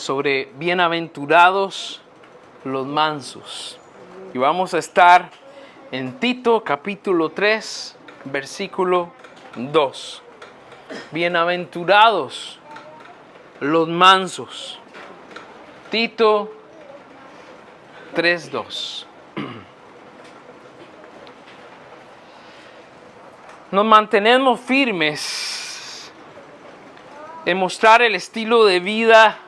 sobre bienaventurados los mansos. Y vamos a estar en Tito capítulo 3, versículo 2. Bienaventurados los mansos. Tito 3:2. Nos mantenemos firmes en mostrar el estilo de vida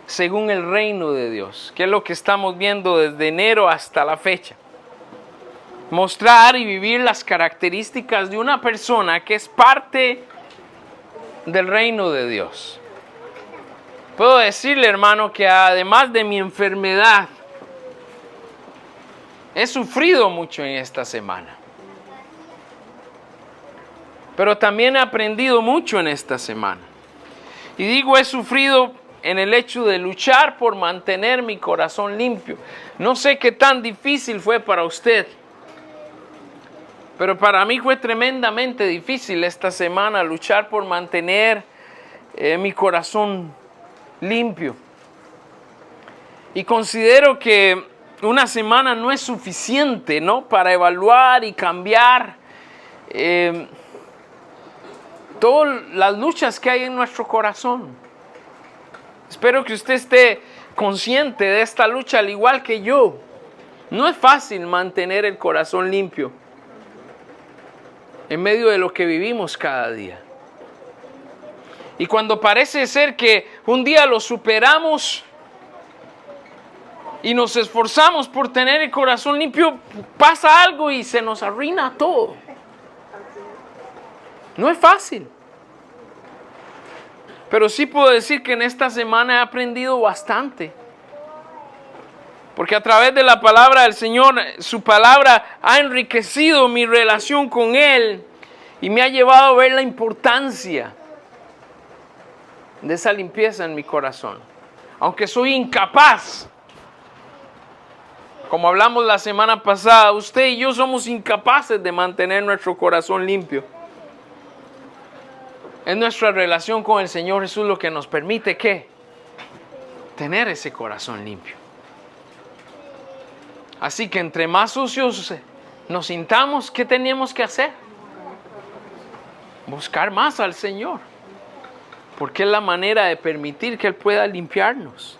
según el reino de Dios, que es lo que estamos viendo desde enero hasta la fecha. Mostrar y vivir las características de una persona que es parte del reino de Dios. Puedo decirle, hermano, que además de mi enfermedad, he sufrido mucho en esta semana. Pero también he aprendido mucho en esta semana. Y digo, he sufrido en el hecho de luchar por mantener mi corazón limpio. No sé qué tan difícil fue para usted, pero para mí fue tremendamente difícil esta semana luchar por mantener mi corazón limpio. Y considero que una semana no es suficiente, ¿no?, para evaluar y cambiar todas las luchas que hay en nuestro corazón. Espero que usted esté consciente de esta lucha al igual que yo. No es fácil mantener el corazón limpio en medio de lo que vivimos cada día. Y cuando parece ser que un día lo superamos y nos esforzamos por tener el corazón limpio, pasa algo y se nos arruina todo. No es fácil. Pero sí puedo decir que en esta semana he aprendido bastante. Porque a través de la palabra del Señor, su palabra ha enriquecido mi relación con Él y me ha llevado a ver la importancia de esa limpieza en mi corazón. Aunque soy incapaz, como hablamos la semana pasada, usted y yo somos incapaces de mantener nuestro corazón limpio. Es nuestra relación con el Señor Jesús lo que nos permite, ¿qué?, tener ese corazón limpio. Así que entre más sucios nos sintamos, ¿qué tenemos que hacer? Buscar más al Señor, porque es la manera de permitir que Él pueda limpiarnos.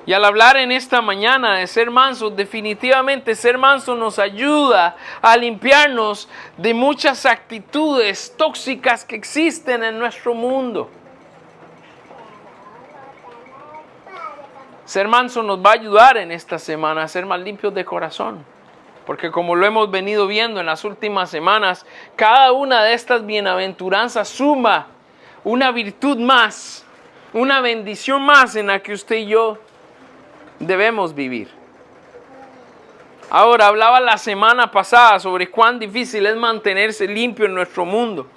Y al hablar en esta mañana de ser mansos, definitivamente ser manso nos ayuda a limpiarnos de muchas actitudes tóxicas que existen en nuestro mundo. Ser manso nos va a ayudar en esta semana a ser más limpios de corazón. Porque como lo hemos venido viendo en las últimas semanas, cada una de estas bienaventuranzas suma una virtud más, una bendición más en la que usted y yo debemos vivir. Ahora, hablaba la semana pasada sobre cuán difícil es mantenerse limpio en nuestro mundo.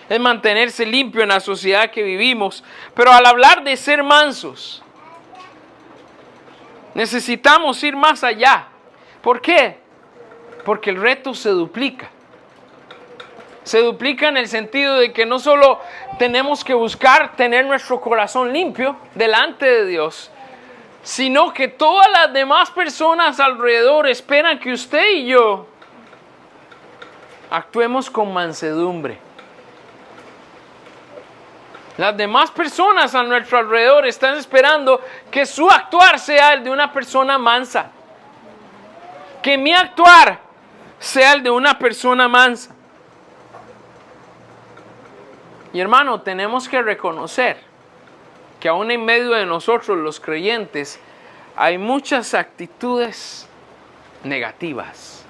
Es mantenerse limpio en la sociedad que vivimos. Pero al hablar de ser mansos, necesitamos ir más allá. ¿Por qué? Porque el reto se duplica. Se duplica en el sentido de que no solo tenemos que buscar tener nuestro corazón limpio delante de Dios, sino que todas las demás personas alrededor esperan que usted y yo actuemos con mansedumbre. Las demás personas a nuestro alrededor están esperando que su actuar sea el de una persona mansa. Que mi actuar sea el de una persona mansa. Y hermano, tenemos que reconocer que aún en medio de nosotros los creyentes hay muchas actitudes negativas.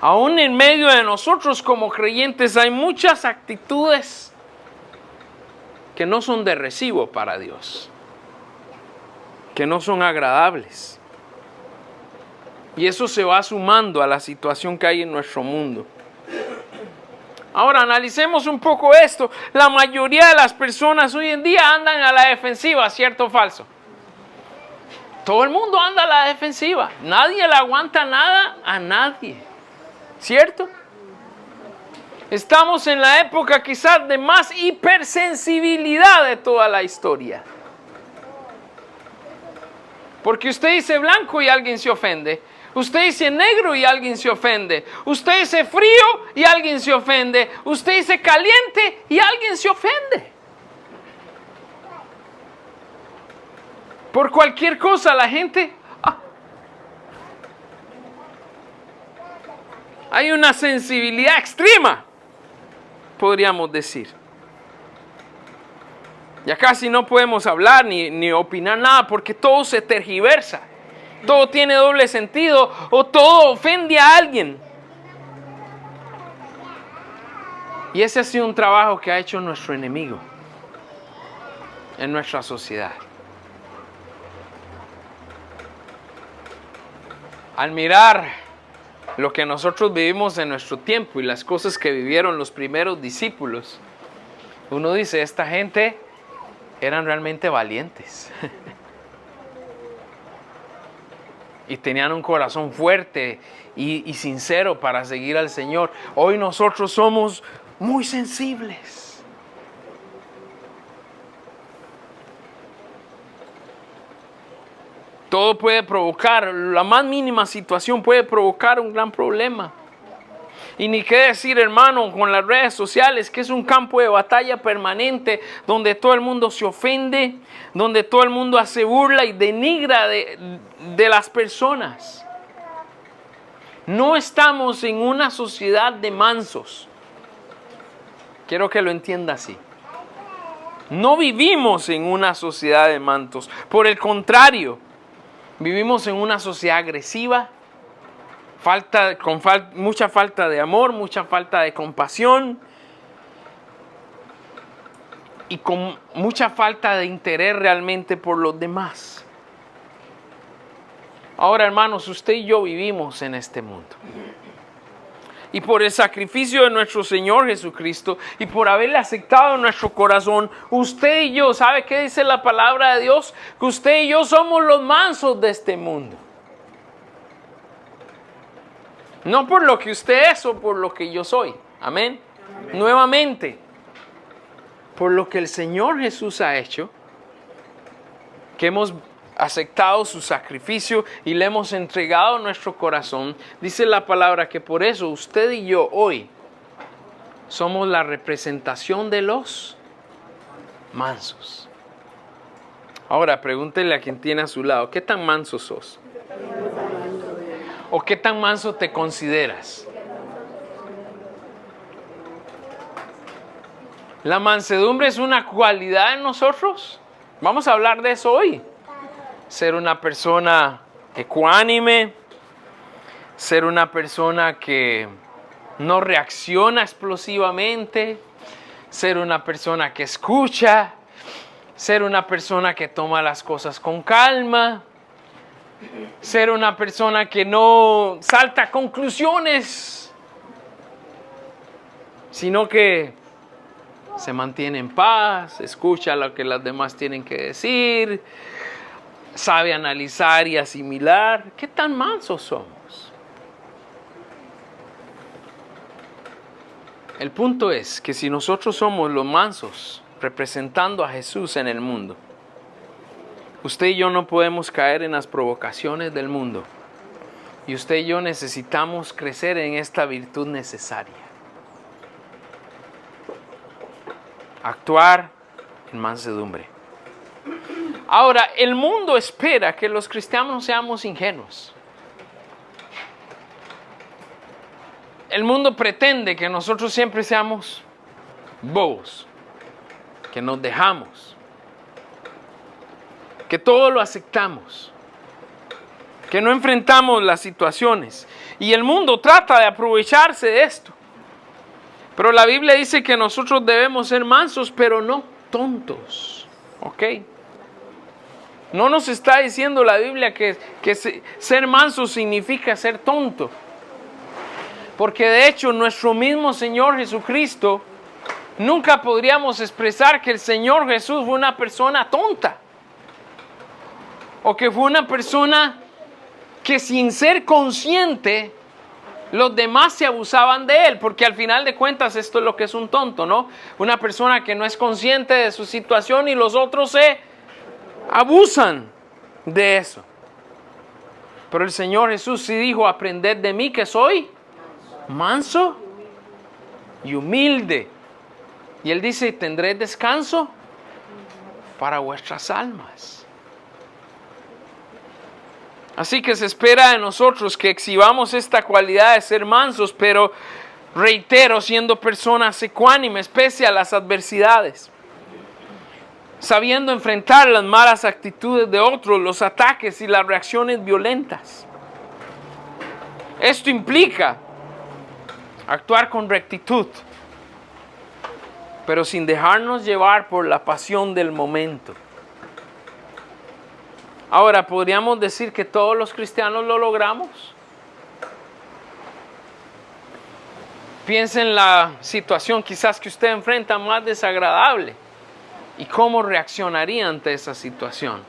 Aún en medio de nosotros como creyentes hay muchas actitudes que no son de recibo para Dios, que no son agradables. Y eso se va sumando a la situación que hay en nuestro mundo. Ahora analicemos un poco esto. La mayoría de las personas hoy en día andan a la defensiva, ¿cierto o falso? Todo el mundo anda a la defensiva. Nadie le aguanta nada a nadie, ¿cierto? Estamos en la época quizás de más hipersensibilidad de toda la historia. Porque usted dice blanco y alguien se ofende. Usted dice negro y alguien se ofende. Usted dice frío y alguien se ofende. Usted dice caliente y alguien se ofende. Por cualquier cosa la gente... Hay una sensibilidad extrema, podríamos decir. Ya casi no podemos hablar ni opinar nada porque todo se tergiversa. Todo tiene doble sentido o todo ofende a alguien. Y ese ha sido un trabajo que ha hecho nuestro enemigo en nuestra sociedad. Al mirar lo que nosotros vivimos en nuestro tiempo y las cosas que vivieron los primeros discípulos, uno dice, esta gente eran realmente valientes. Y tenían un corazón fuerte y sincero para seguir al Señor. Hoy nosotros somos muy sensibles. Todo puede provocar, la más mínima situación puede provocar un gran problema. Y ni qué decir, hermano, con las redes sociales, que es un campo de batalla permanente, donde todo el mundo se ofende, donde todo el mundo hace burla y denigra de las personas. No estamos en una sociedad de mansos. Quiero que lo entienda así. No vivimos en una sociedad de mansos. Por el contrario, vivimos en una sociedad agresiva, mucha falta de amor, mucha falta de compasión y con mucha falta de interés realmente por los demás. Ahora, hermanos, usted y yo vivimos en este mundo. Y por el sacrificio de nuestro Señor Jesucristo y por haberle aceptado en nuestro corazón, usted y yo, ¿sabe qué dice la palabra de Dios? Que usted y yo somos los mansos de este mundo. No por lo que usted es o por lo que yo soy. Amén. Amén. Nuevamente, por lo que el Señor Jesús ha hecho, que hemos aceptado su sacrificio y le hemos entregado nuestro corazón, dice la palabra que por eso usted y yo hoy somos la representación de los mansos. Ahora pregúntele a quien tiene a su lado, ¿qué tan manso sos? ¿O qué tan manso te consideras? ¿La mansedumbre es una cualidad en nosotros? Vamos a hablar de eso hoy. Ser una persona ecuánime, ser una persona que no reacciona explosivamente, ser una persona que escucha, ser una persona que toma las cosas con calma, ser una persona que no salta a conclusiones, sino que se mantiene en paz, escucha lo que las demás tienen que decir, sabe analizar y asimilar. ¿Qué tan mansos somos? El punto es que si nosotros somos los mansos, representando a Jesús en el mundo, usted y yo no podemos caer en las provocaciones del mundo. Y usted y yo necesitamos crecer en esta virtud necesaria. Actuar en mansedumbre. Ahora, el mundo espera que los cristianos seamos ingenuos. El mundo pretende que nosotros siempre seamos bobos, que nos dejamos, que todo lo aceptamos, que no enfrentamos las situaciones. Y el mundo trata de aprovecharse de esto. Pero la Biblia dice que nosotros debemos ser mansos, pero no tontos. ¿Ok? No nos está diciendo la Biblia que ser manso significa ser tonto. Porque de hecho nuestro mismo Señor Jesucristo, nunca podríamos expresar que el Señor Jesús fue una persona tonta. O que fue una persona que sin ser consciente los demás se abusaban de él, porque al final de cuentas esto es lo que es un tonto, ¿no? Una persona que no es consciente de su situación y los otros se abusan de eso. Pero el Señor Jesús sí dijo, aprended de mí que soy manso y humilde. Y Él dice, tendré descanso para vuestras almas. Así que se espera de nosotros que exhibamos esta cualidad de ser mansos, pero reitero, siendo personas ecuánimes pese a las adversidades, sabiendo enfrentar las malas actitudes de otros, los ataques y las reacciones violentas. Esto implica actuar con rectitud, pero sin dejarnos llevar por la pasión del momento. Ahora, ¿podríamos decir que todos los cristianos lo logramos? Piense en la situación quizás que usted enfrenta más desagradable y cómo reaccionaría ante esa situación.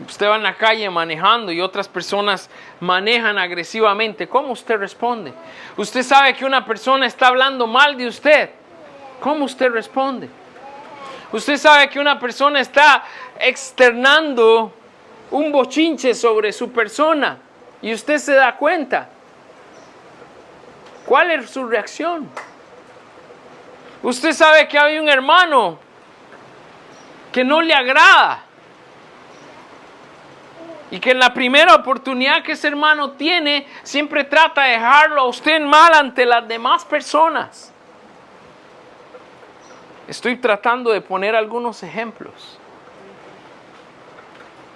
Usted va en la calle manejando y otras personas manejan agresivamente. ¿Cómo usted responde? Usted sabe que una persona está hablando mal de usted. ¿Cómo usted responde? Usted sabe que una persona está externando un bochinche sobre su persona y usted se da cuenta. ¿Cuál es su reacción? Usted sabe que hay un hermano que no le agrada y que en la primera oportunidad que ese hermano tiene, siempre trata de dejarlo a usted mal ante las demás personas. Estoy tratando de poner algunos ejemplos.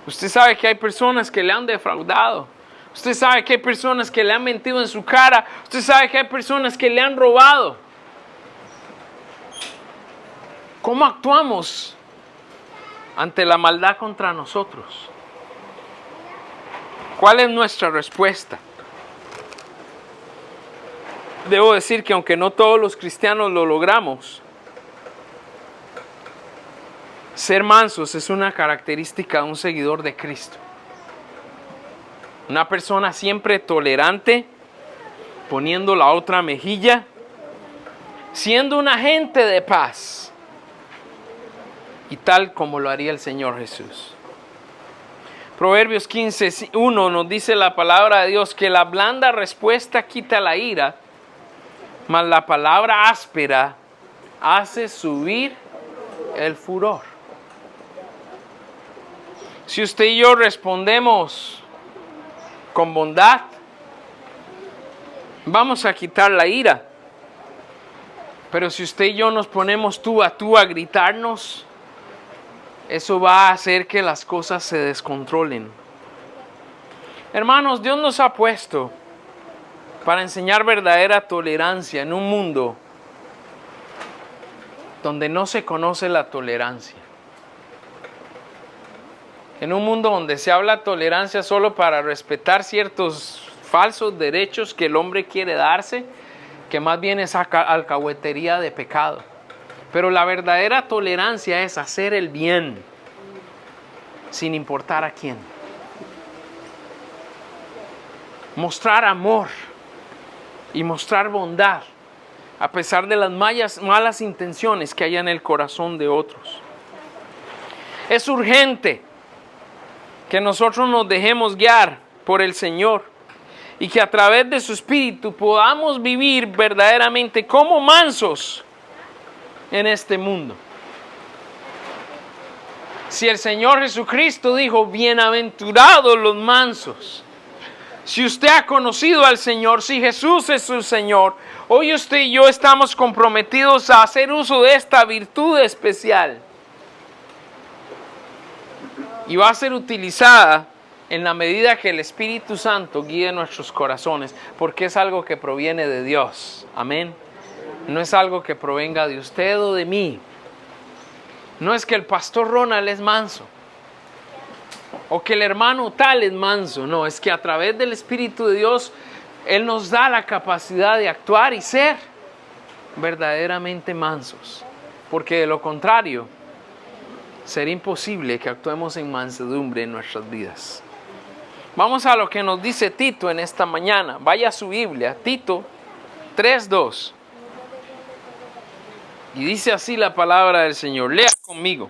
Usted sabe que hay personas que le han defraudado. Usted sabe que hay personas que le han mentido en su cara. Usted sabe que hay personas que le han robado. ¿Cómo actuamos ante la maldad contra nosotros? ¿Cuál es nuestra respuesta? Debo decir que aunque no todos los cristianos lo logramos, ser mansos es una característica de un seguidor de Cristo. Una persona siempre tolerante, poniendo la otra mejilla, siendo un agente de paz. Y tal como lo haría el Señor Jesús. Proverbios 15:1 nos dice la palabra de Dios que la blanda respuesta quita la ira, mas la palabra áspera hace subir el furor. Si usted y yo respondemos con bondad, vamos a quitar la ira. Pero si usted y yo nos ponemos tú a gritarnos, eso va a hacer que las cosas se descontrolen. Hermanos, Dios nos ha puesto para enseñar verdadera tolerancia en un mundo donde no se conoce la tolerancia. En un mundo donde se habla tolerancia solo para respetar ciertos falsos derechos que el hombre quiere darse, que más bien es alcahuetería de pecado. Pero la verdadera tolerancia es hacer el bien, sin importar a quién. Mostrar amor y mostrar bondad, a pesar de las malas intenciones que haya en el corazón de otros. Es urgente que nosotros nos dejemos guiar por el Señor y que a través de su Espíritu podamos vivir verdaderamente como mansos en este mundo. Si el Señor Jesucristo dijo, bienaventurados los mansos. Si usted ha conocido al Señor, si Jesús es su Señor, hoy usted y yo estamos comprometidos a hacer uso de esta virtud especial. Y va a ser utilizada en la medida que el Espíritu Santo guíe nuestros corazones, porque es algo que proviene de Dios. Amén. No es algo que provenga de usted o de mí. No es que el pastor Ronald es manso o que el hermano tal es manso. No, es que a través del Espíritu de Dios Él nos da la capacidad de actuar y ser verdaderamente mansos. Porque de lo contrario, sería imposible que actuemos en mansedumbre en nuestras vidas. Vamos a lo que nos dice Tito en esta mañana. Vaya a su Biblia, Tito 3:2. Y dice así la palabra del Señor. Lea conmigo.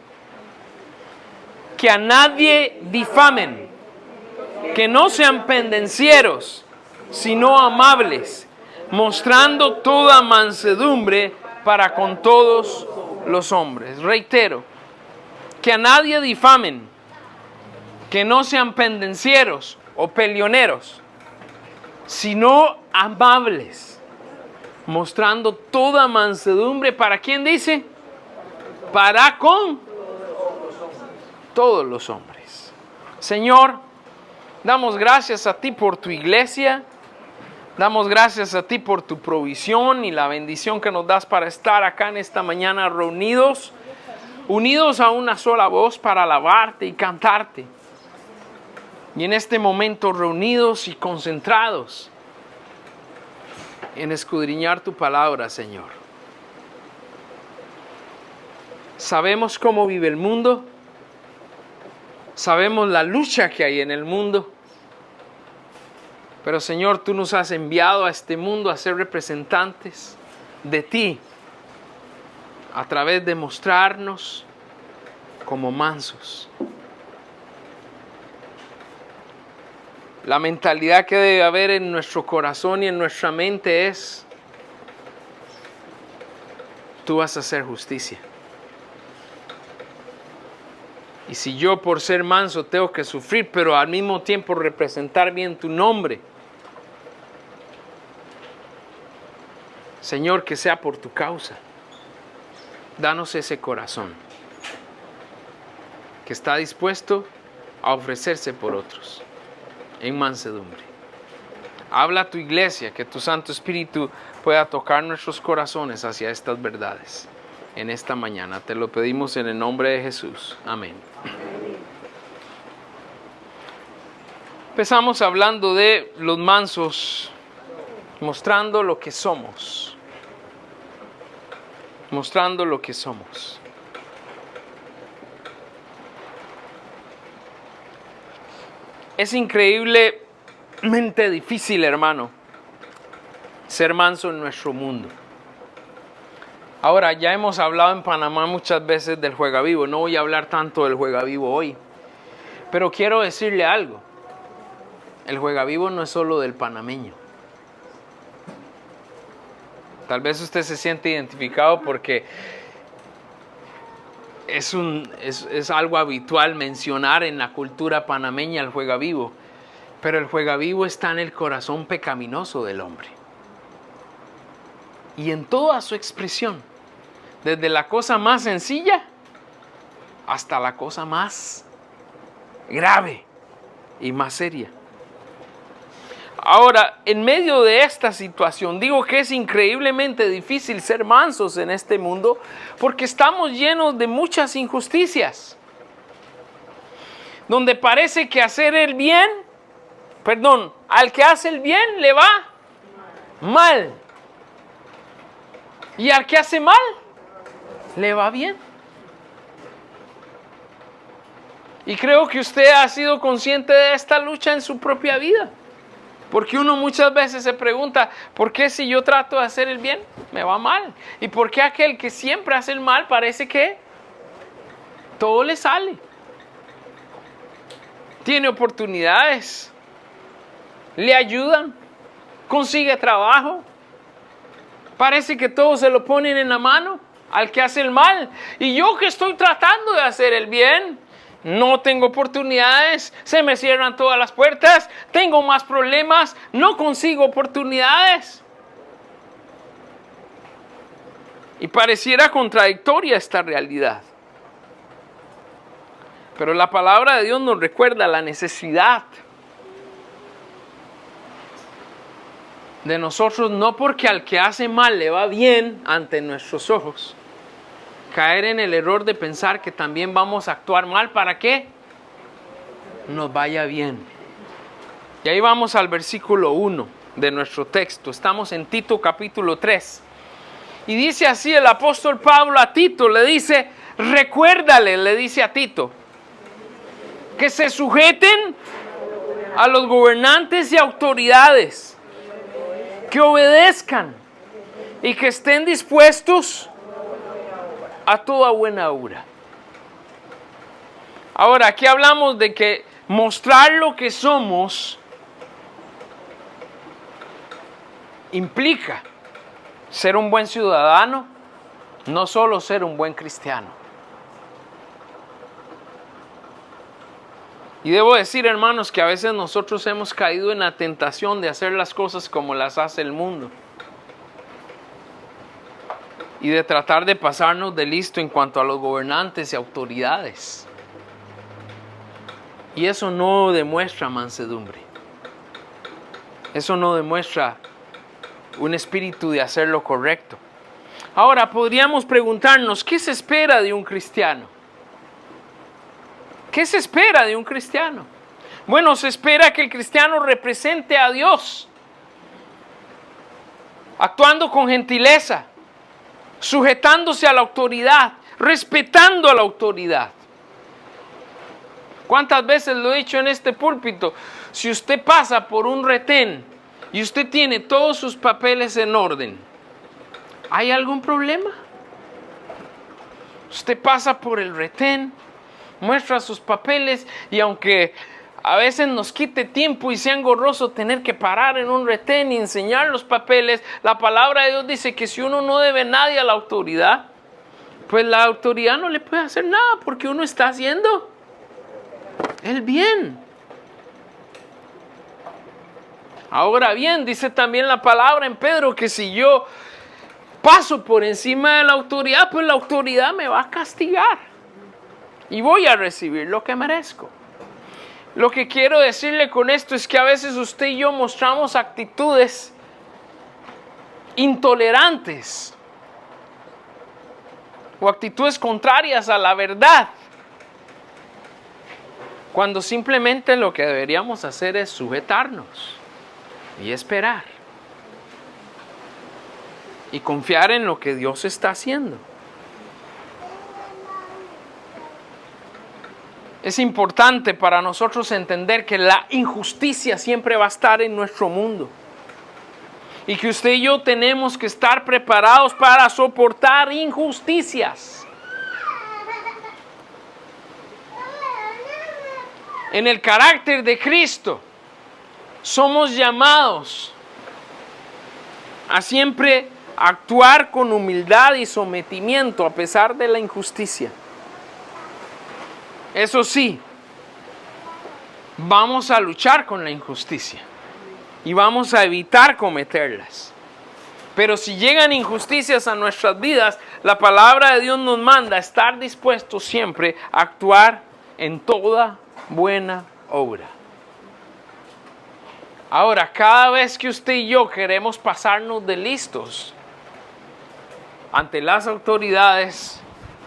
Que a nadie difamen, que no sean pendencieros, sino amables, mostrando toda mansedumbre para con todos los hombres. Reitero, que a nadie difamen, que no sean pendencieros o peleoneros, sino amables, mostrando toda mansedumbre. ¿Para quién dice? Para con todos los hombres. Señor, damos gracias a ti por tu iglesia. Damos gracias a ti por tu provisión y la bendición que nos das para estar acá en esta mañana reunidos, unidos a una sola voz para alabarte y cantarte. Y en este momento reunidos y concentrados en escudriñar tu palabra, Señor. Sabemos cómo vive el mundo. Sabemos la lucha que hay en el mundo. Pero Señor, tú nos has enviado a este mundo a ser representantes de ti, a través de mostrarnos como mansos. La mentalidad que debe haber en nuestro corazón y en nuestra mente es: tú vas a hacer justicia. Y si yo por ser manso tengo que sufrir, pero al mismo tiempo representar bien tu nombre, Señor, que sea por tu causa. Danos ese corazón que está dispuesto a ofrecerse por otros en mansedumbre. Habla a tu iglesia, que tu Santo Espíritu pueda tocar nuestros corazones hacia estas verdades en esta mañana. Te lo pedimos en el nombre de Jesús. Amén. Empezamos hablando de los mansos, mostrando lo que somos. Mostrando lo que somos. Es increíblemente difícil, hermano, ser manso en nuestro mundo. Ahora, ya hemos hablado en Panamá muchas veces del Juega Vivo. No voy a hablar tanto del Juega Vivo hoy. Pero quiero decirle algo. El Juega Vivo no es solo del panameño. Tal vez usted se siente identificado porque es algo habitual mencionar en la cultura panameña el Juega Vivo. Pero el Juega Vivo está en el corazón pecaminoso del hombre. Y en toda su expresión. Desde la cosa más sencilla hasta la cosa más grave y más seria. Ahora, en medio de esta situación, digo que es increíblemente difícil ser mansos en este mundo porque estamos llenos de muchas injusticias. Donde parece que hacer el bien, al que hace el bien le va mal. Y al que hace mal, le va bien. Y creo que usted ha sido consciente de esta lucha en su propia vida. Porque uno muchas veces se pregunta, ¿por qué si yo trato de hacer el bien, me va mal? ¿Y por qué aquel que siempre hace el mal parece que todo le sale? Tiene oportunidades, le ayudan, consigue trabajo. Parece que todo se lo ponen en la mano al que hace el mal. Y yo que estoy tratando de hacer el bien, no tengo oportunidades, se me cierran todas las puertas, tengo más problemas, no consigo oportunidades. Y pareciera contradictoria esta realidad. Pero la palabra de Dios nos recuerda la necesidad de nosotros, no porque al que hace mal le va bien ante nuestros ojos, caer en el error de pensar que también vamos a actuar mal para que nos vaya bien. Y ahí vamos al versículo 1 de nuestro texto. Estamos en Tito capítulo 3. Y dice así el apóstol Pablo a Tito, le dice, recuérdale, le dice a Tito, que se sujeten a los gobernantes y autoridades que obedezcan y que estén dispuestos a toda buena obra. Ahora, aquí hablamos de que mostrar lo que somos implica ser un buen ciudadano, no solo ser un buen cristiano. Y debo decir, hermanos, que a veces nosotros hemos caído en la tentación de hacer las cosas como las hace el mundo. Y de tratar de pasarnos de listo en cuanto a los gobernantes y autoridades. Y eso no demuestra mansedumbre. Eso no demuestra un espíritu de hacer lo correcto. Ahora podríamos preguntarnos, ¿qué se espera de un cristiano? ¿Qué se espera de un cristiano? Bueno, se espera que el cristiano represente a Dios, actuando con gentileza, sujetándose a la autoridad, respetando a la autoridad. ¿Cuántas veces lo he dicho en este púlpito? Si usted pasa por un retén y usted tiene todos sus papeles en orden, ¿hay algún problema? Usted pasa por el retén, muestra sus papeles y aunque a veces nos quite tiempo y sea engorroso tener que parar en un retén y enseñar los papeles, la palabra de Dios dice que si uno no debe nadie a la autoridad, pues la autoridad no le puede hacer nada porque uno está haciendo el bien. Ahora bien, dice también la palabra en Pedro que si yo paso por encima de la autoridad, pues la autoridad me va a castigar y voy a recibir lo que merezco. Lo que quiero decirle con esto es que a veces usted y yo mostramos actitudes intolerantes o actitudes contrarias a la verdad, cuando simplemente lo que deberíamos hacer es sujetarnos y esperar y confiar en lo que Dios está haciendo. Es importante para nosotros entender que la injusticia siempre va a estar en nuestro mundo y que usted y yo tenemos que estar preparados para soportar injusticias. En el carácter de Cristo somos llamados a siempre actuar con humildad y sometimiento a pesar de la injusticia. Eso sí, vamos a luchar con la injusticia y vamos a evitar cometerlas. Pero si llegan injusticias a nuestras vidas, la palabra de Dios nos manda a estar dispuestos siempre a actuar en toda buena obra. Ahora, cada vez que usted y yo queremos pasarnos de listos ante las autoridades,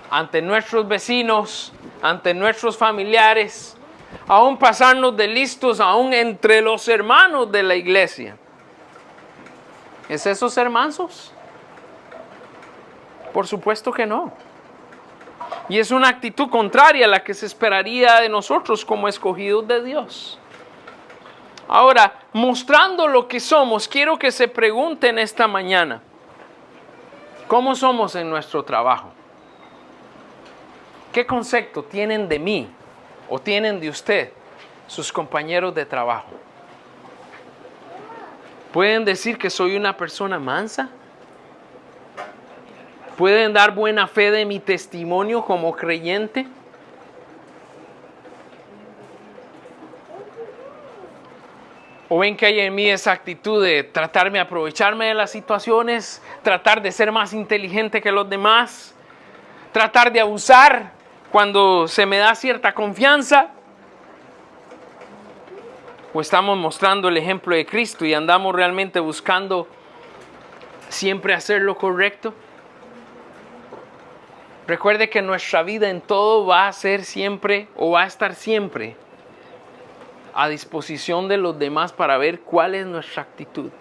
ante nuestros vecinos, ante nuestros familiares, aún pasarnos de listos aún entre los hermanos de la iglesia, ¿es eso ser mansos? Por supuesto que no. Y es una actitud contraria a la que se esperaría de nosotros como escogidos de Dios. Ahora, mostrando lo que somos, quiero que se pregunten esta mañana, ¿cómo somos en nuestro trabajo? ¿Qué concepto tienen de mí o tienen de usted sus compañeros de trabajo? ¿Pueden decir que soy una persona mansa? ¿Pueden dar buena fe de mi testimonio como creyente? ¿O ven que hay en mí esa actitud de tratarme de aprovecharme de las situaciones, tratar de ser más inteligente que los demás, tratar de abusar cuando se me da cierta confianza? ¿O estamos mostrando el ejemplo de Cristo y andamos realmente buscando siempre hacer lo correcto? Recuerde que nuestra vida en todo va a ser siempre o va a estar siempre a disposición de los demás para ver cuál es nuestra actitud.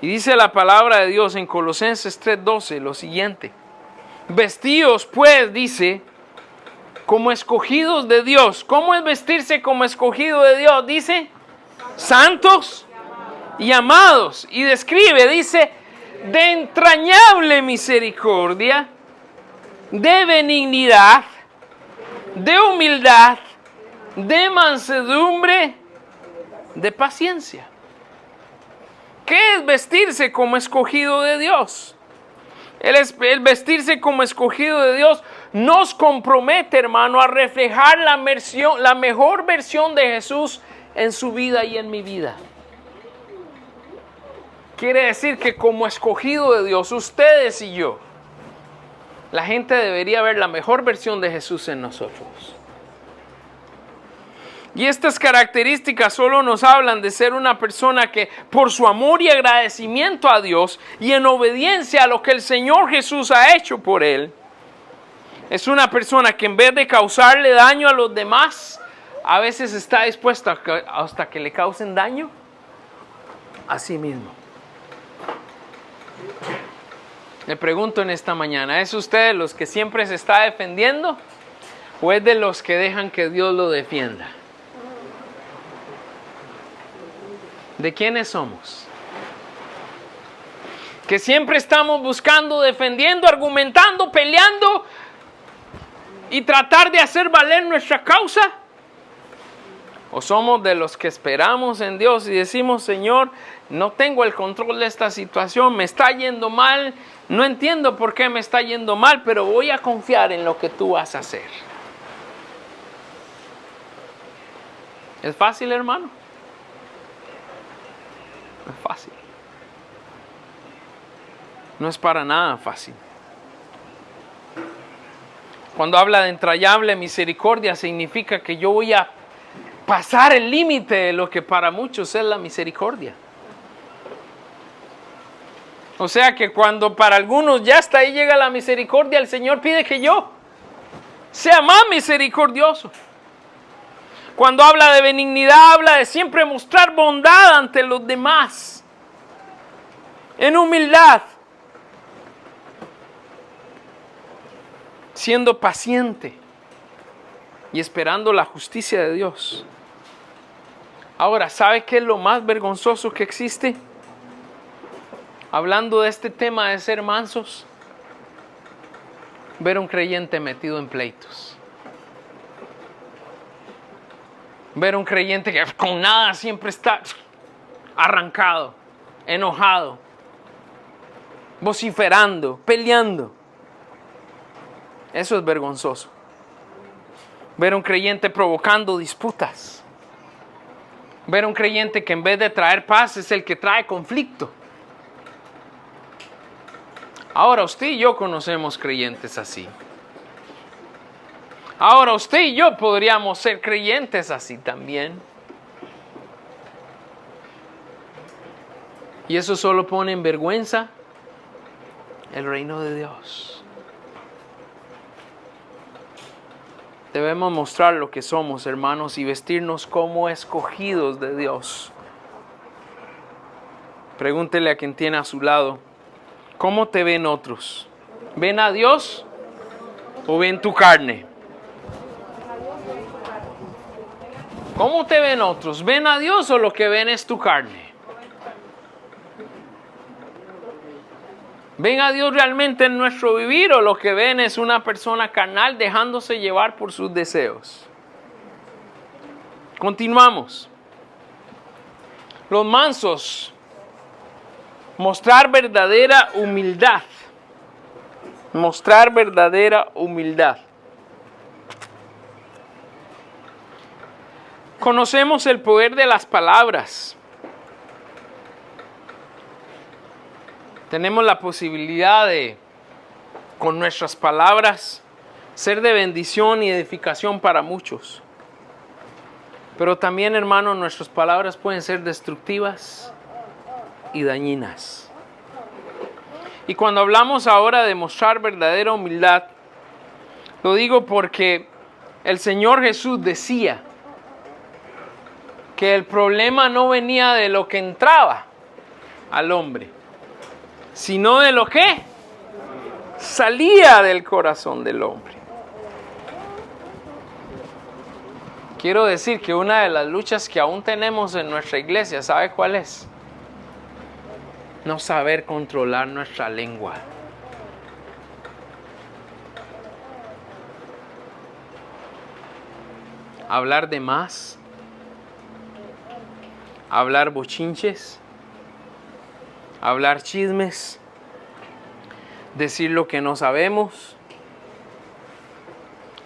Y dice la palabra de Dios en Colosenses 3:12 lo siguiente: vestíos pues, dice, como escogidos de Dios. ¿Cómo es vestirse como escogido de Dios? Dice, santos y amados. Y describe, dice, de entrañable misericordia, de benignidad, de humildad, de mansedumbre, de paciencia. ¿Qué es vestirse como escogido de Dios? El vestirse como escogido de Dios nos compromete, hermano, a reflejar la mejor versión de Jesús en su vida y en mi vida. Quiere decir que como escogido de Dios, ustedes y yo, la gente debería ver la mejor versión de Jesús en nosotros. Y estas características solo nos hablan de ser una persona que por su amor y agradecimiento a Dios y en obediencia a lo que el Señor Jesús ha hecho por él, es una persona que en vez de causarle daño a los demás, a veces está dispuesta hasta que le causen daño a sí mismo. Le pregunto en esta mañana, ¿es usted de los que siempre se está defendiendo o es de los que dejan que Dios lo defienda? ¿De quiénes somos? Que siempre estamos buscando, defendiendo, argumentando, peleando y tratar de hacer valer nuestra causa. ¿O somos de los que esperamos en Dios y decimos, Señor, no tengo el control de esta situación, me está yendo mal, no entiendo por qué me está yendo mal, pero voy a confiar en lo que tú vas a hacer? ¿Es fácil, hermano? No es fácil. No es para nada fácil. Cuando habla de entrañable misericordia, significa que yo voy a pasar el límite de lo que para muchos es la misericordia. O sea que cuando para algunos ya hasta ahí llega la misericordia, el Señor pide que yo sea más misericordioso. Cuando habla de benignidad, habla de siempre mostrar bondad ante los demás, en humildad, siendo paciente y esperando la justicia de Dios. Ahora, ¿sabe qué es lo más vergonzoso que existe? Hablando de este tema de ser mansos, ver un creyente metido en pleitos. Ver un creyente que con nada siempre está arrancado, enojado, vociferando, peleando. Eso es vergonzoso. Ver un creyente provocando disputas. Ver un creyente que en vez de traer paz es el que trae conflicto. Ahora usted y yo conocemos creyentes así. Ahora usted y yo podríamos ser creyentes así también. Y eso solo pone en vergüenza el reino de Dios. Debemos mostrar lo que somos, hermanos, y vestirnos como escogidos de Dios. Pregúntele a quien tiene a su lado, ¿cómo te ven otros? ¿Ven a Dios o ven tu carne? ¿Cómo te ven otros? ¿Ven a Dios o lo que ven es tu carne? ¿Ven a Dios realmente en nuestro vivir o lo que ven es una persona carnal dejándose llevar por sus deseos? Continuamos. Los mansos, mostrar verdadera humildad. Mostrar verdadera humildad. Conocemos el poder de las palabras. Tenemos la posibilidad de, con nuestras palabras, ser de bendición y edificación para muchos. Pero también, hermanos, nuestras palabras pueden ser destructivas y dañinas. Y cuando hablamos ahora de mostrar verdadera humildad, lo digo porque el Señor Jesús decía que el problema no venía de lo que entraba al hombre, sino de lo que salía del corazón del hombre. Quiero decir que una de las luchas que aún tenemos en nuestra iglesia, ¿sabe cuál es? No saber controlar nuestra lengua. Hablar de más. Hablar bochinches. Hablar chismes. Decir lo que no sabemos.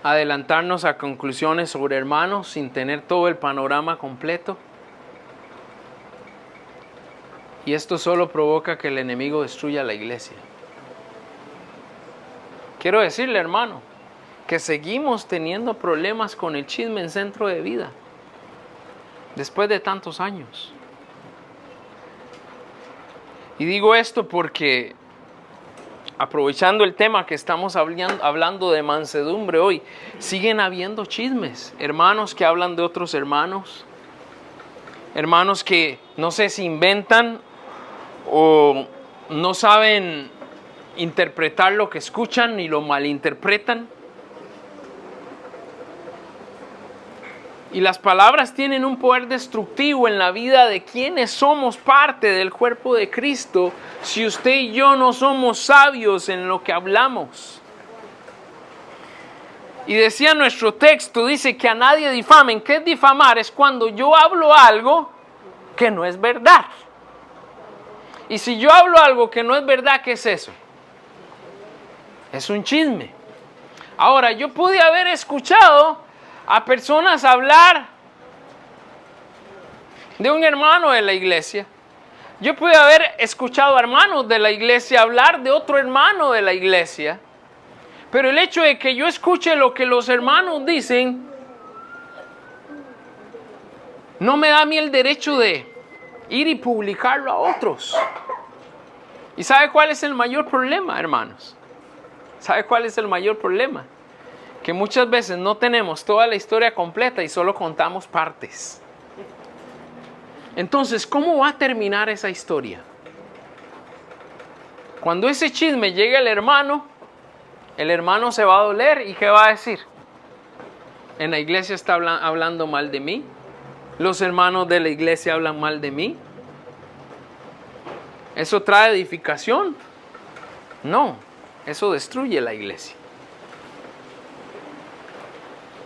Adelantarnos a conclusiones sobre hermanos sin tener todo el panorama completo. Y esto solo provoca que el enemigo destruya la iglesia. Quiero decirle, hermano, que seguimos teniendo problemas con el chisme en Centro de Vida. Después de tantos años. Y digo esto porque, aprovechando el tema que estamos hablando de mansedumbre hoy, siguen habiendo chismes. Hermanos que hablan de otros hermanos. Hermanos que no sé si inventan o no saben interpretar lo que escuchan y lo malinterpretan. Y las palabras tienen un poder destructivo en la vida de quienes somos parte del cuerpo de Cristo si usted y yo no somos sabios en lo que hablamos. Y decía nuestro texto, dice que a nadie difamen. ¿Qué es difamar? Es cuando yo hablo algo que no es verdad. Y si yo hablo algo que no es verdad, ¿qué es eso? Es un chisme. Ahora, yo pude haber escuchado a personas hablar de un hermano de la iglesia. Yo pude haber escuchado a hermanos de la iglesia hablar de otro hermano de la iglesia. Pero el hecho de que yo escuche lo que los hermanos dicen no me da a mí el derecho de ir y publicarlo a otros. ¿Y sabe cuál es el mayor problema, hermanos? ¿Sabe cuál es el mayor problema? Que muchas veces no tenemos toda la historia completa y solo contamos partes. Entonces, ¿cómo va a terminar esa historia? Cuando ese chisme llegue al hermano, el hermano se va a doler y ¿qué va a decir? En la iglesia está hablando mal de mí. Los hermanos de la iglesia hablan mal de mí. ¿Eso trae edificación? No, eso destruye la iglesia.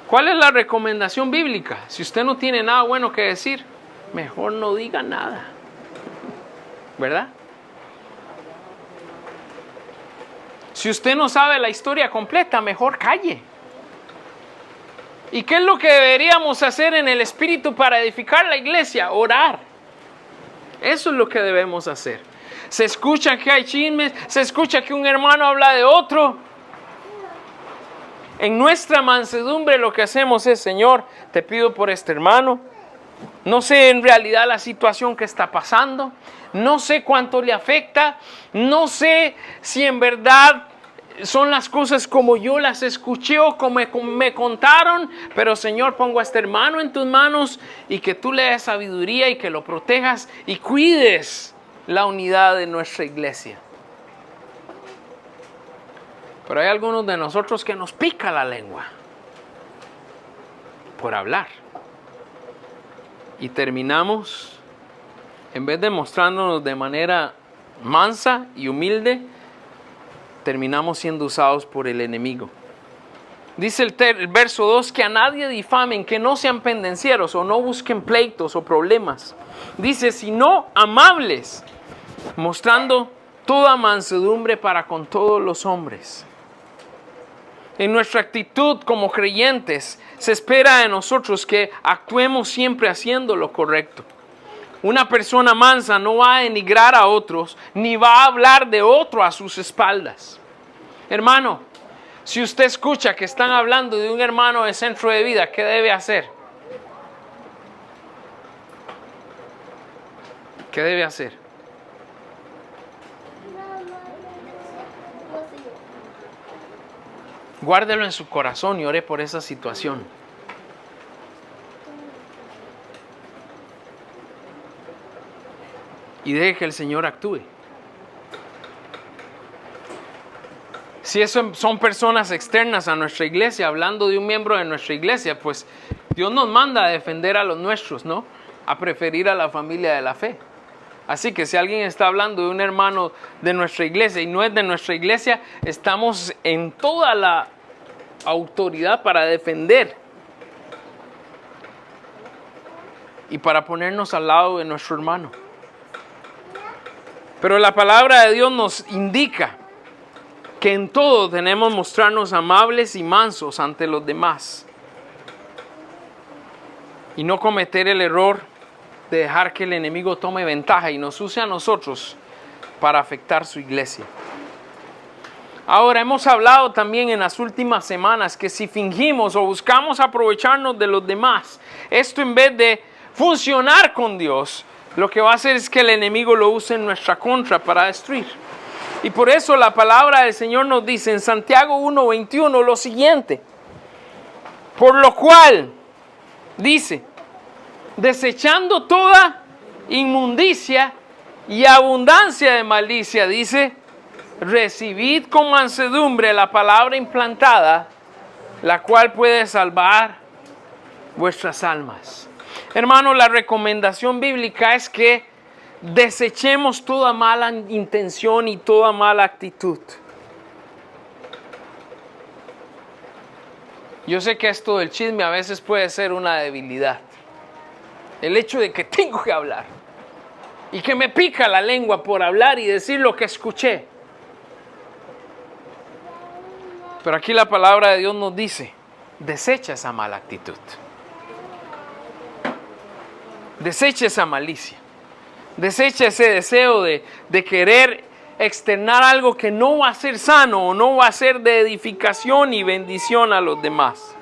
¿Cuál es la recomendación bíblica? Si usted no tiene nada bueno que decir, mejor no diga nada. ¿Verdad? Si usted no sabe la historia completa, mejor calle. ¿Y qué es lo que deberíamos hacer en el Espíritu para edificar la iglesia? Orar. Eso es lo que debemos hacer. Se escucha que hay chismes, se escucha que un hermano habla de otro. En nuestra mansedumbre lo que hacemos es, Señor, te pido por este hermano. No sé en realidad la situación que está pasando. No sé cuánto le afecta. No sé si en verdad son las cosas como yo las escuché o como me contaron. Pero Señor, pongo a este hermano en tus manos y que tú le des sabiduría y que lo protejas y cuides la unidad de nuestra iglesia. Pero hay algunos de nosotros que nos pica la lengua por hablar. Y terminamos, en vez de mostrándonos de manera mansa y humilde, terminamos siendo usados por el enemigo. Dice el verso 2, que a nadie difamen, que no sean pendencieros o no busquen pleitos o problemas. Dice, sino amables, mostrando toda mansedumbre para con todos los hombres. En nuestra actitud como creyentes se espera de nosotros que actuemos siempre haciendo lo correcto. Una persona mansa no va a denigrar a otros ni va a hablar de otro a sus espaldas. Hermano, si usted escucha que están hablando de un hermano de Centro de Vida, ¿qué debe hacer? ¿Qué debe hacer? Guárdelo en su corazón y ore por esa situación. Y deje que el Señor actúe. Si eso son personas externas a nuestra iglesia, hablando de un miembro de nuestra iglesia, pues Dios nos manda a defender a los nuestros, ¿no? A preferir a la familia de la fe. Así que si alguien está hablando de un hermano de nuestra iglesia y no es de nuestra iglesia, estamos en toda la autoridad para defender y para ponernos al lado de nuestro hermano. Pero la palabra de Dios nos indica que en todo tenemos que mostrarnos amables y mansos ante los demás y no cometer el error de dejar que el enemigo tome ventaja y nos use a nosotros para afectar su iglesia. Ahora, hemos hablado también en las últimas semanas que si fingimos o buscamos aprovecharnos de los demás, esto en vez de funcionar con Dios, lo que va a hacer es que el enemigo lo use en nuestra contra para destruir. Y por eso la palabra del Señor nos dice en Santiago 1:21 lo siguiente. Por lo cual, dice, desechando toda inmundicia y abundancia de malicia, dice, recibid con mansedumbre la palabra implantada, la cual puede salvar vuestras almas. Hermano, la recomendación bíblica es que desechemos toda mala intención y toda mala actitud. Yo sé que esto del chisme a veces puede ser una debilidad. El hecho de que tengo que hablar y que me pica la lengua por hablar y decir lo que escuché. Pero aquí la palabra de Dios nos dice, desecha esa mala actitud. Desecha esa malicia. Desecha ese deseo de querer externar algo que no va a ser sano o no va a ser de edificación y bendición a los demás.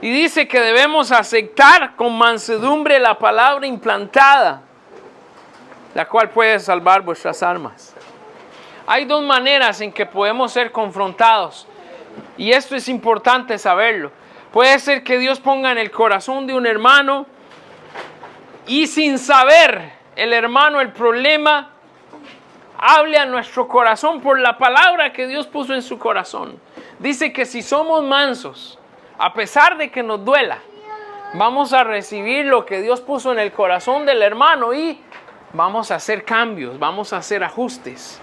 Y dice que debemos aceptar con mansedumbre la palabra implantada, la cual puede salvar vuestras almas. Hay dos maneras en que podemos ser confrontados, y esto es importante saberlo. Puede ser que Dios ponga en el corazón de un hermano y sin saber el hermano el problema, hable a nuestro corazón por la palabra que Dios puso en su corazón. Dice que si somos mansos, a pesar de que nos duela, vamos a recibir lo que Dios puso en el corazón del hermano y vamos a hacer cambios, vamos a hacer ajustes.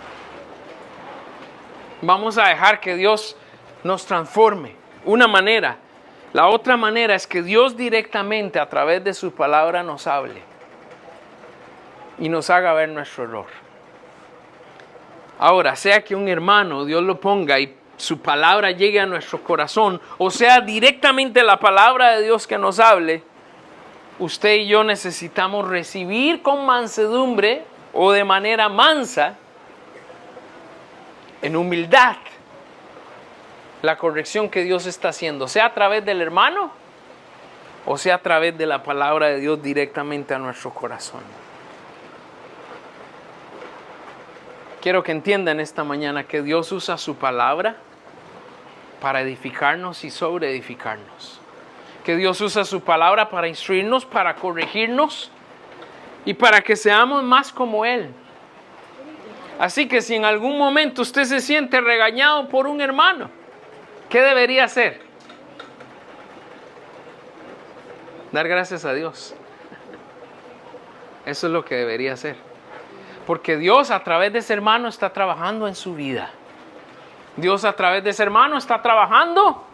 Vamos a dejar que Dios nos transforme. Una manera. La otra manera es que Dios directamente a través de su palabra nos hable y nos haga ver nuestro error. Ahora, sea que un hermano Dios lo ponga y su palabra llegue a nuestro corazón, o sea directamente la palabra de Dios que nos hable, usted y yo necesitamos recibir con mansedumbre o de manera mansa, en humildad, la corrección que Dios está haciendo, sea a través del hermano o sea a través de la palabra de Dios directamente a nuestro corazón. Quiero que entiendan esta mañana que Dios usa su palabra para edificarnos y sobreedificarnos. Que Dios usa su palabra para instruirnos, para corregirnos y para que seamos más como Él. Así que si en algún momento usted se siente regañado por un hermano, ¿qué debería hacer? Dar gracias a Dios. Eso es lo que debería hacer. Porque Dios a través de ese hermano está trabajando en su vida. Dios a través de ese hermano está trabajando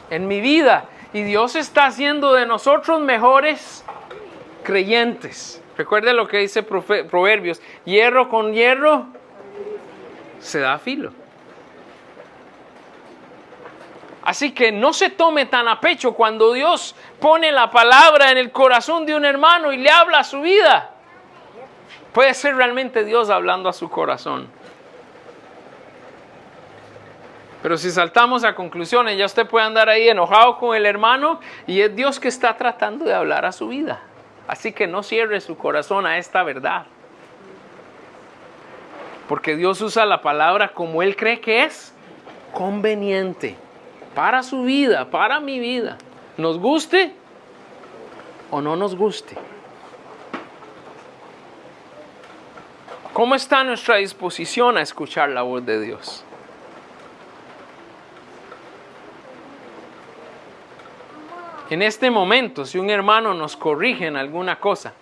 en mi vida. Y Dios está haciendo de nosotros mejores creyentes. Recuerde lo que dice Proverbios. Hierro con hierro se da filo. Así que no se tome tan a pecho cuando Dios pone la palabra en el corazón de un hermano y le habla a su vida. Puede ser realmente Dios hablando a su corazón. Pero si saltamos a conclusiones, ya usted puede andar ahí enojado con el hermano y es Dios que está tratando de hablar a su vida. Así que no cierre su corazón a esta verdad. Porque Dios usa la palabra como Él cree que es conveniente para su vida, para mi vida. Nos guste o no nos guste. ¿Cómo está nuestra disposición a escuchar la voz de Dios? En este momento, si un hermano nos corrige en alguna cosa,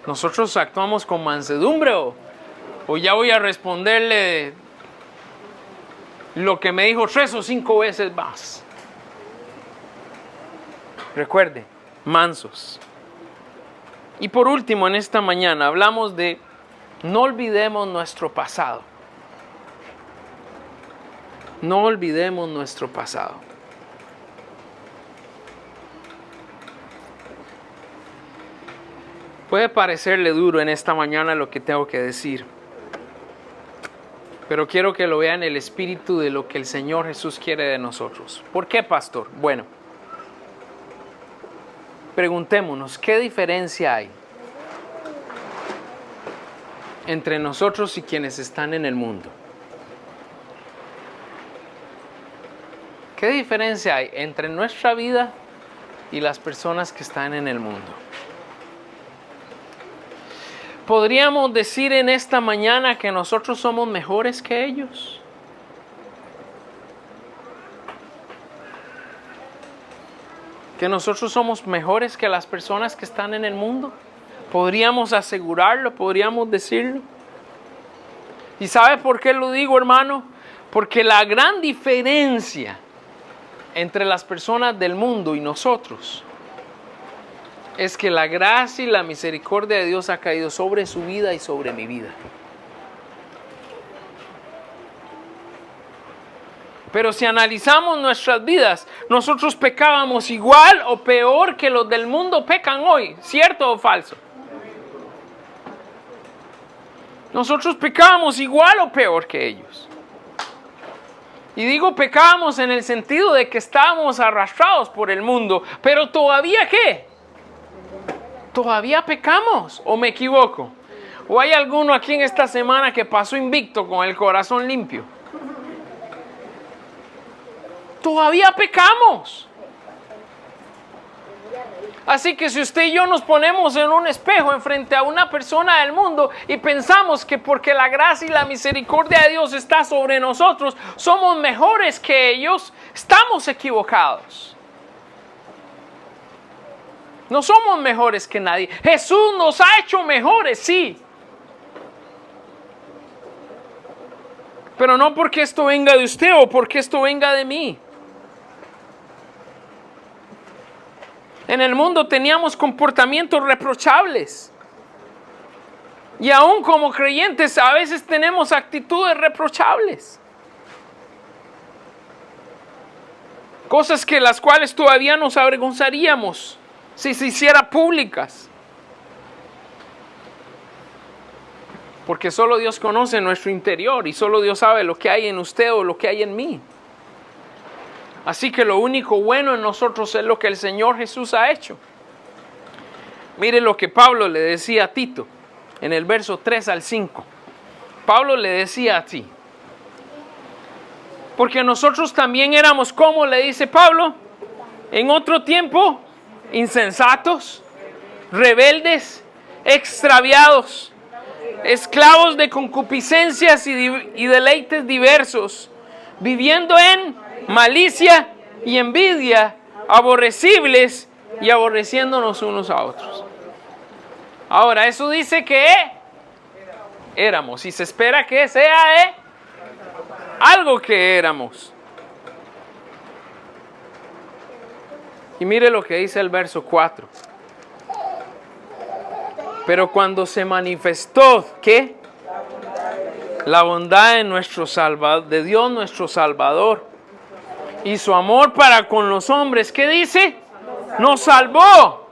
nosotros actuamos con mansedumbre o ya voy a responderle lo que me dijo 3 o 5 veces más. Recuerde, mansos. Y por último, en esta mañana hablamos de no olvidemos nuestro pasado. No olvidemos nuestro pasado. Puede parecerle duro en esta mañana lo que tengo que decir, pero quiero que lo vean el espíritu de lo que el Señor Jesús quiere de nosotros. ¿Por qué, pastor? Bueno, preguntémonos, ¿qué diferencia hay entre nosotros y quienes están en el mundo? ¿Qué diferencia hay entre nuestra vida y las personas que están en el mundo? ¿Podríamos decir en esta mañana que nosotros somos mejores que ellos? ¿Que nosotros somos mejores que las personas que están en el mundo? ¿Podríamos asegurarlo? ¿Podríamos decirlo? ¿Y sabe por qué lo digo, hermano? Porque la gran diferencia entre las personas del mundo y nosotros es que la gracia y la misericordia de Dios ha caído sobre su vida y sobre mi vida. Pero si analizamos nuestras vidas, nosotros pecábamos igual o peor que los del mundo pecan hoy, ¿cierto o falso? Nosotros pecábamos igual o peor que ellos. Y digo pecábamos en el sentido de que estábamos arrastrados por el mundo, pero todavía ¿qué? ¿Todavía pecamos o me equivoco? ¿O hay alguno aquí en esta semana que pasó invicto con el corazón limpio? Todavía pecamos. Así que si usted y yo nos ponemos en un espejo enfrente a una persona del mundo y pensamos que porque la gracia y la misericordia de Dios está sobre nosotros, somos mejores que ellos, estamos equivocados. No somos mejores que nadie. Jesús nos ha hecho mejores, sí. Pero no porque esto venga de usted o porque esto venga de mí. En el mundo teníamos comportamientos reprochables. Y aún como creyentes a veces tenemos actitudes reprochables. Cosas que las cuales todavía nos avergonzaríamos si se hiciera públicas. Porque solo Dios conoce nuestro interior y solo Dios sabe lo que hay en usted o lo que hay en mí. Así que lo único bueno en nosotros es lo que el Señor Jesús ha hecho. Mire lo que Pablo le decía a Tito en el verso 3 al 5. Pablo le decía así: porque nosotros también éramos, como le dice Pablo, en otro tiempo, insensatos, rebeldes, extraviados, esclavos de concupiscencias y deleites diversos, viviendo en malicia y envidia, aborrecibles y aborreciéndonos unos a otros. Ahora, eso dice que éramos, y se espera que sea algo que éramos. Y mire lo que dice el verso 4. Pero cuando se manifestó, ¿qué? La bondad de nuestro Salvador, de Dios nuestro Salvador, y su amor para con los hombres, ¿qué dice? Nos salvó,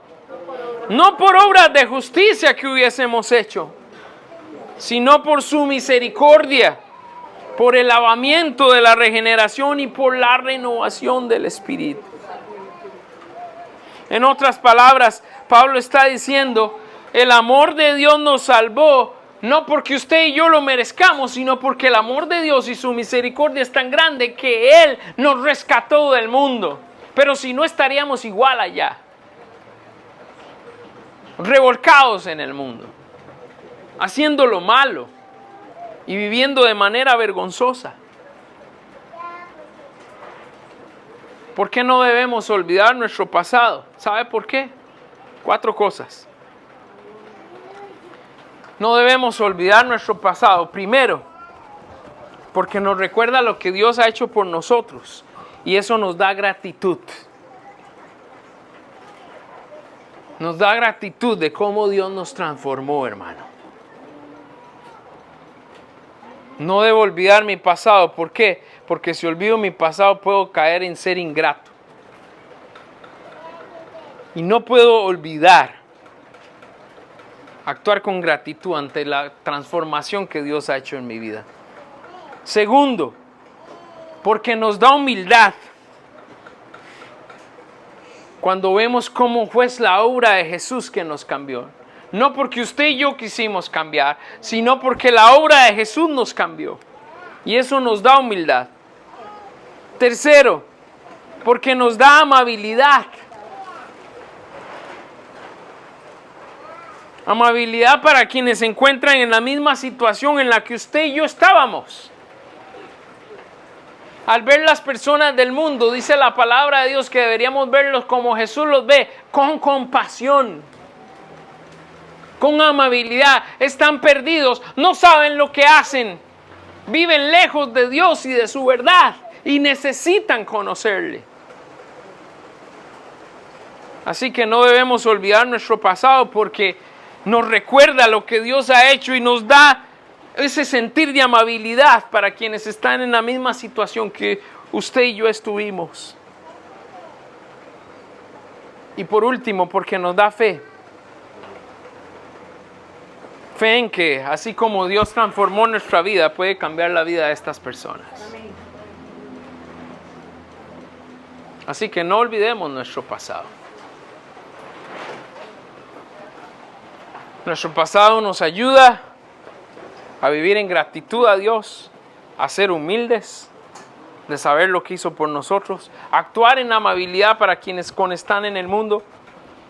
no por obras de justicia que hubiésemos hecho, sino por su misericordia, por el lavamiento de la regeneración y por la renovación del Espíritu. En otras palabras, Pablo está diciendo, el amor de Dios nos salvó, no porque usted y yo lo merezcamos, sino porque el amor de Dios y su misericordia es tan grande que Él nos rescató del mundo. Pero si no, estaríamos igual allá, revolcados en el mundo, haciendo lo malo y viviendo de manera vergonzosa. ¿Por qué no debemos olvidar nuestro pasado? ¿Sabe por qué? 4 cosas. No debemos olvidar nuestro pasado. Primero, porque nos recuerda lo que Dios ha hecho por nosotros. Y eso nos da gratitud. Nos da gratitud de cómo Dios nos transformó, hermano. No debo olvidar mi pasado. ¿Por qué? Porque si olvido mi pasado puedo caer en ser ingrato. Y no puedo olvidar actuar con gratitud ante la transformación que Dios ha hecho en mi vida. Segundo, porque nos da humildad cuando vemos cómo fue la obra de Jesús que nos cambió. No porque usted y yo quisimos cambiar, sino porque la obra de Jesús nos cambió. Y eso nos da humildad. Tercero, porque nos da amabilidad. Amabilidad para quienes se encuentran en la misma situación en la que usted y yo estábamos. Al ver las personas del mundo, dice la palabra de Dios que deberíamos verlos como Jesús los ve, con compasión, con amabilidad. Están perdidos, no saben lo que hacen, viven lejos de Dios y de su verdad y necesitan conocerle. Así que no debemos olvidar nuestro pasado porque nos recuerda lo que Dios ha hecho y nos da ese sentir de amabilidad para quienes están en la misma situación que usted y yo estuvimos. Y por último, porque nos da fe. Fe en que, así como Dios transformó nuestra vida, puede cambiar la vida de estas personas. Así que no olvidemos nuestro pasado. Nuestro pasado nos ayuda a vivir en gratitud a Dios, a ser humildes, de saber lo que hizo por nosotros, actuar en amabilidad para quienes están en el mundo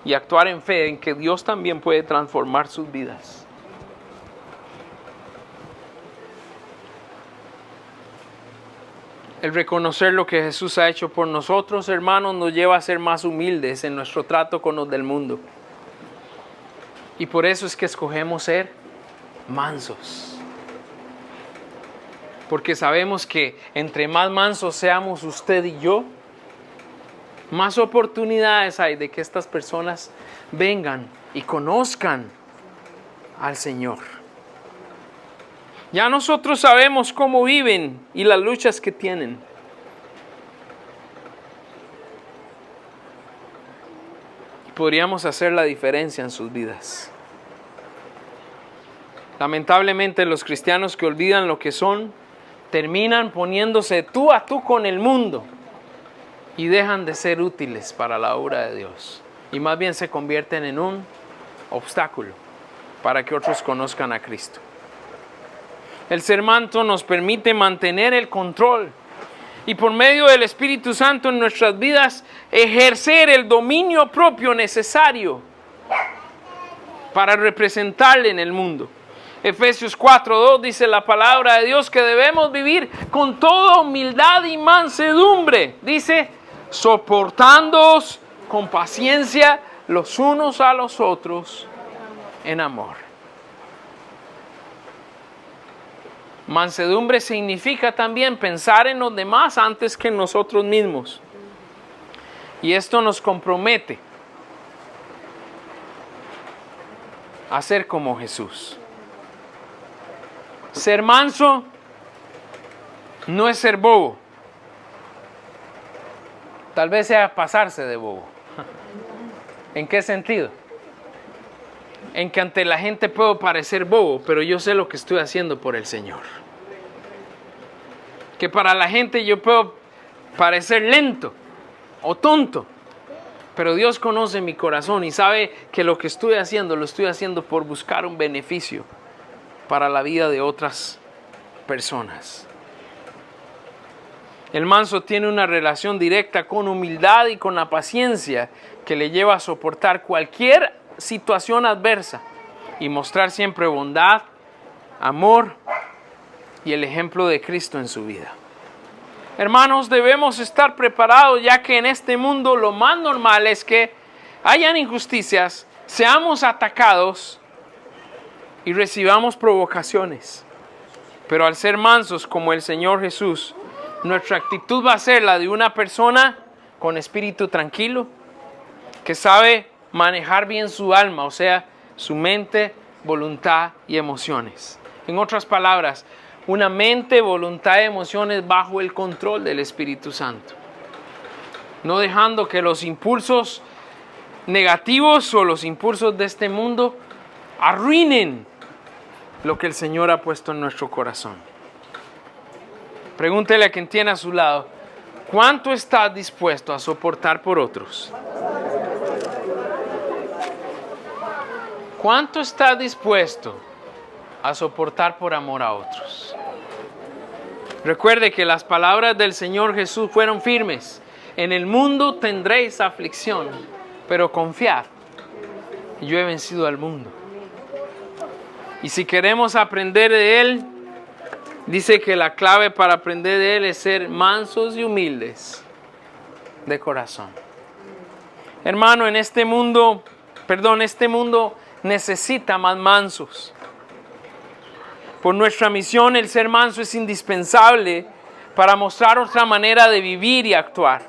y actuar en fe en que Dios también puede transformar sus vidas. El reconocer lo que Jesús ha hecho por nosotros, hermanos, nos lleva a ser más humildes en nuestro trato con los del mundo. Y por eso es que escogemos ser mansos. Porque sabemos que entre más mansos seamos usted y yo, más oportunidades hay de que estas personas vengan y conozcan al Señor. Ya nosotros sabemos cómo viven y las luchas que tienen. Podríamos hacer la diferencia en sus vidas. Lamentablemente los cristianos que olvidan lo que son, terminan poniéndose tú a tú con el mundo y dejan de ser útiles para la obra de Dios. Y más bien se convierten en un obstáculo para que otros conozcan a Cristo. El ser manso nos permite mantener el control y por medio del Espíritu Santo en nuestras vidas ejercer el dominio propio necesario para representarle en el mundo. Efesios 4:2 dice la palabra de Dios que debemos vivir con toda humildad y mansedumbre. Dice, soportándoos con paciencia los unos a los otros en amor. Mansedumbre significa también pensar en los demás antes que en nosotros mismos. Y esto nos compromete a ser como Jesús. Ser manso no es ser bobo. Tal vez sea pasarse de bobo. ¿En qué sentido? En que ante la gente puedo parecer bobo, pero yo sé lo que estoy haciendo por el Señor. Que para la gente yo puedo parecer lento o tonto, pero Dios conoce mi corazón y sabe que lo que estoy haciendo, lo estoy haciendo por buscar un beneficio para la vida de otras personas. El manso tiene una relación directa con humildad y con la paciencia que le lleva a soportar cualquier situación adversa y mostrar siempre bondad, amor y el ejemplo de Cristo en su vida. Hermanos, debemos estar preparados, ya que en este mundo lo más normal es que hayan injusticias, seamos atacados y recibamos provocaciones. Pero al ser mansos como el Señor Jesús, nuestra actitud va a ser la de una persona con espíritu tranquilo, que sabe manejar bien su alma, o sea, su mente, voluntad y emociones. En otras palabras, una mente, voluntad y emociones bajo el control del Espíritu Santo. No dejando que los impulsos negativos o los impulsos de este mundo arruinen lo que el Señor ha puesto en nuestro corazón. Pregúntele a quien tiene a su lado, ¿cuánto estás dispuesto a soportar por otros? ¿Cuánto estás dispuesto a soportar por amor a otros? Recuerde que las palabras del Señor Jesús fueron firmes. En el mundo tendréis aflicción, pero confiad, yo he vencido al mundo. Y si queremos aprender de Él, dice que la clave para aprender de Él es ser mansos y humildes de corazón. Hermano, este mundo necesita más mansos. Por nuestra misión, el ser manso es indispensable para mostrar otra manera de vivir y actuar.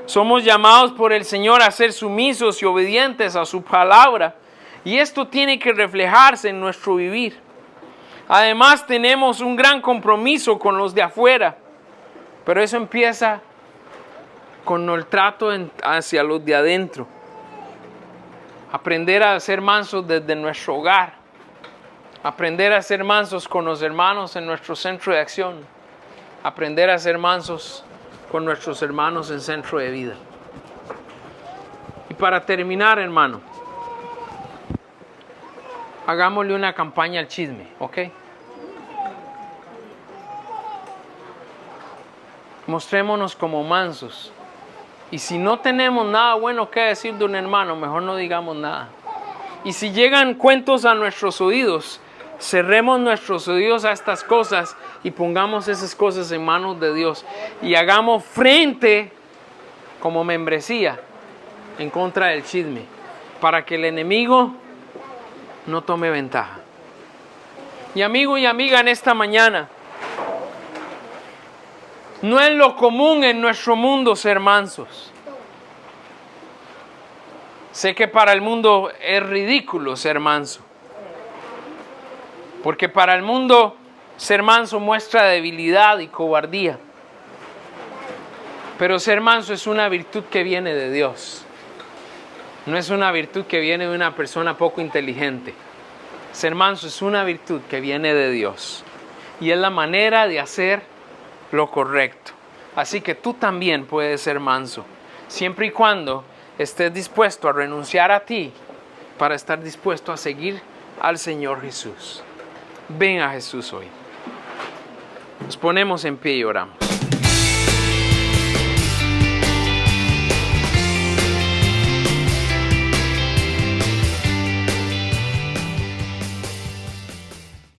Somos llamados por el Señor a ser sumisos y obedientes a su palabra, y esto tiene que reflejarse en nuestro vivir. Además, tenemos un gran compromiso con los de afuera, pero eso empieza con el trato hacia los de adentro. Aprender a ser mansos desde nuestro hogar. Aprender a ser mansos con los hermanos en nuestro centro de acción. Aprender a ser mansos con nuestros hermanos en centro de vida. Y para terminar, hermano, hagámosle una campaña al chisme, ¿ok? Mostrémonos como mansos. Y si no tenemos nada bueno que decir de un hermano, mejor no digamos nada. Y si llegan cuentos a nuestros oídos, cerremos nuestros oídos a estas cosas y pongamos esas cosas en manos de Dios. Y hagamos frente como membresía en contra del chisme, para que el enemigo no tome ventaja. Y amigo y amiga, en esta mañana, no es lo común en nuestro mundo ser mansos. Sé que para el mundo es ridículo ser manso. Porque para el mundo ser manso muestra debilidad y cobardía. Pero ser manso es una virtud que viene de Dios. No es una virtud que viene de una persona poco inteligente. Ser manso es una virtud que viene de Dios. Y es la manera de hacer lo correcto. Así que tú también puedes ser manso, siempre y cuando estés dispuesto a renunciar a ti para estar dispuesto a seguir al Señor Jesús. Ven a Jesús hoy. Nos ponemos en pie y oramos.